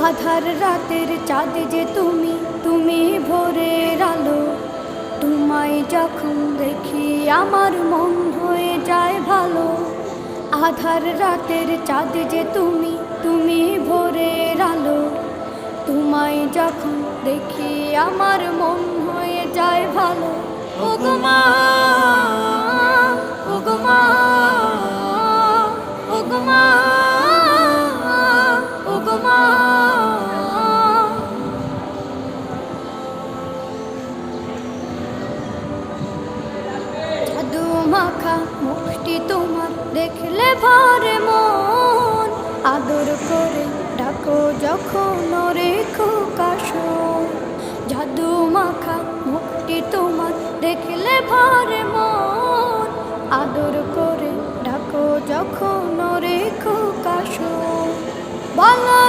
আধার রাতের চাঁদ যে তুমি, তুমি ভোরের আলো। তোমায় যখন দেখি আমার মন হয়ে যায় ভালো। আধার রাতের চাঁদ যে তুমি, তুমি ভোরের আলো। তোমায় যখন দেখি আমার মন হয়ে যায় ভালো। ওগো মা, ওগো মা, ওগো মা, ওগো মা। জাদু মাখা মুখটি তোমার দেখলে ভরে মন। আদর করে ডাকো যখন ওরে খোকাশোন। জাদু মাখা মুখটি তোমার দেখলে ভরে মন। আদর করে ডাকো যখন ওরে খোকাশোন। বলো